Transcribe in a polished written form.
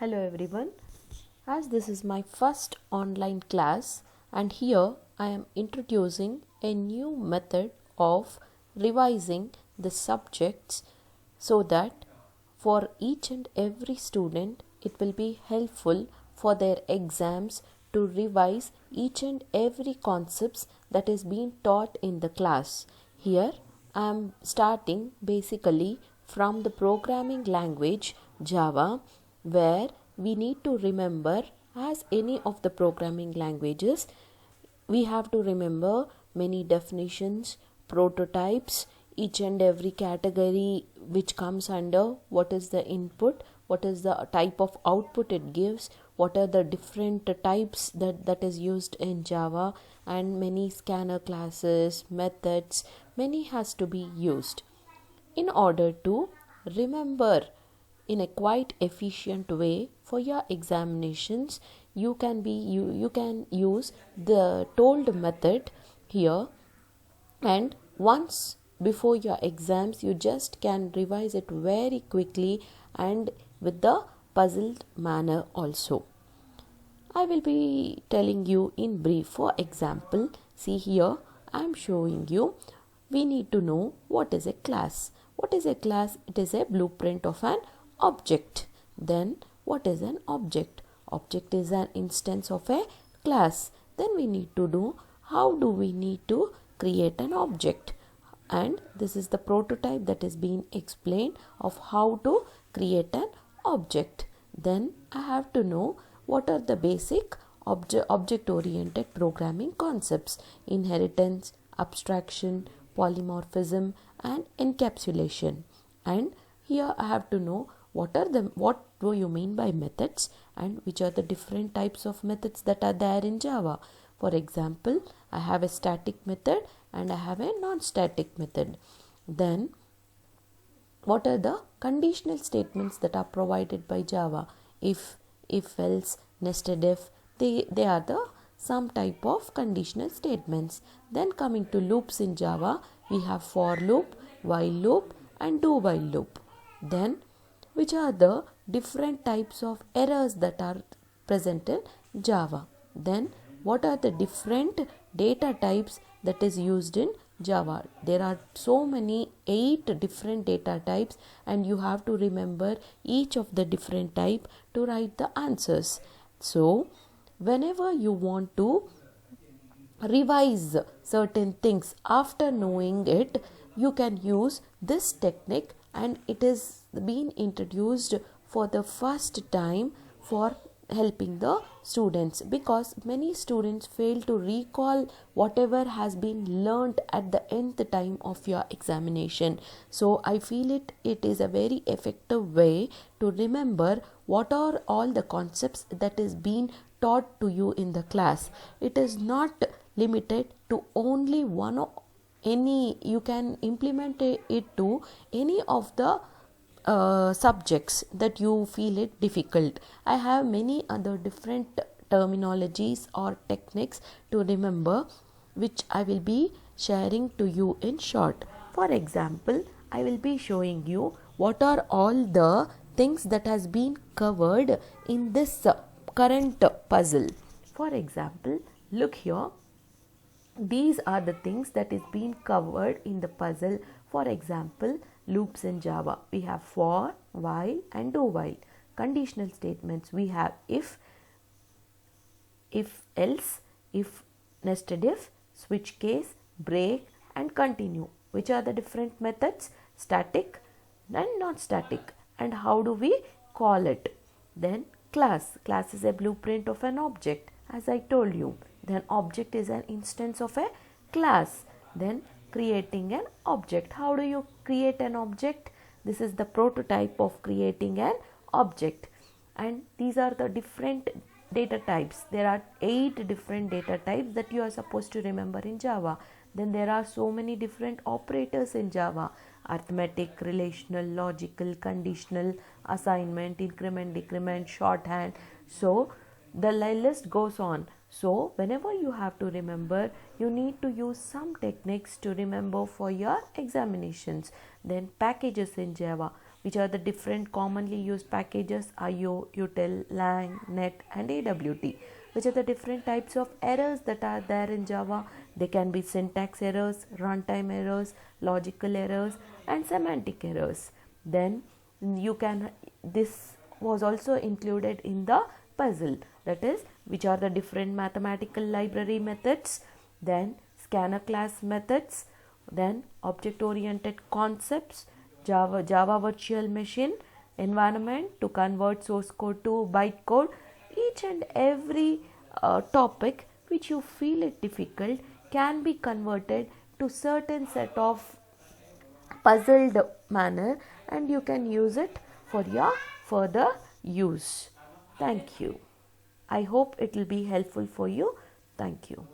Hello everyone, as this is my first online class and here I am introducing a new method of revising the subjects so that for each and every student it will be helpful for their exams to revise each and every concepts that is being taught in the class. Here I am starting basically from the programming language Java, where we need to remember, as any of the programming languages, we have to remember many definitions, prototypes, each and every category which comes under what is the input, what is the type of output it gives, what are the different types that is used in Java, and many scanner classes, methods, many has to be used. In order to remember in a quite efficient way for your examinations, you can use the told method here, and once before your exams you just can revise it very quickly and with the puzzled manner also. I will be telling you in brief. For example, see here I am showing you we need to know what is a class. What is a class? It is a blueprint of an object. Then what is an object? Object is an instance of a class. Then we need to know how do we need to create an object, and this is the prototype that is being explained of how to create an object. Then I have to know what are the basic object oriented programming concepts: inheritance, abstraction, polymorphism and encapsulation. And here I have to know what do you mean by methods and which are the different types of methods that are there in Java. For example, I have a static method and I have a non-static method. Then what are the conditional statements that are provided by Java? If else, nested if, they are the some type of conditional statements. Then coming to loops in Java, we have for loop, while loop and do while loop. Then which are the different types of errors that are present in Java. Then what are the different data types that is used in Java? There are so many 8 different data types, and you have to remember each of the different type to write the answers. So whenever you want to revise certain things after knowing it, you can use this technique, and it is being introduced for the first time for helping the students, because many students fail to recall whatever has been learnt at the nth time of your examination. So I feel it is a very effective way to remember what are all the concepts that is being taught to you in the class. It is not limited to only one or any, you can implement it to any of the subjects that you feel it difficult. I have many other different terminologies or techniques to remember, which I will be sharing to you in short. For example, I will be showing you what are all the things that has been covered in this current puzzle. For example, look here. These are the things that is being covered in the puzzle. For example, loops in Java, we have for, while and do while. Conditional statements, we have if else, if nested if, switch case, break and continue. Which are the different methods? Static and non static. And how do we call it? Then class is a blueprint of an object, as I told you. Then object is an instance of a class. Then creating an object. How do you create an object? This is the prototype of creating an object. And these are the different data types. There are 8 different data types that you are supposed to remember in Java. Then there are so many different operators in Java: arithmetic, relational, logical, conditional, assignment, increment, decrement, shorthand. So the list goes on. So whenever you have to remember, you need to use some techniques to remember for your examinations. Then packages in Java. which are the different commonly used packages: IO, util, lang, net and AWT. Which are the different types of errors that are there in Java. They can be syntax errors, runtime errors, logical errors and semantic errors. Then this was also included in the puzzle, that is, which are the different mathematical library methods, then scanner class methods, then object oriented concepts, Java virtual machine environment to convert source code to bytecode. Each and every topic which you feel it difficult can be converted to certain set of puzzled manner, and you can use it for your further use. Thank you. I hope it will be helpful for you. Thank you.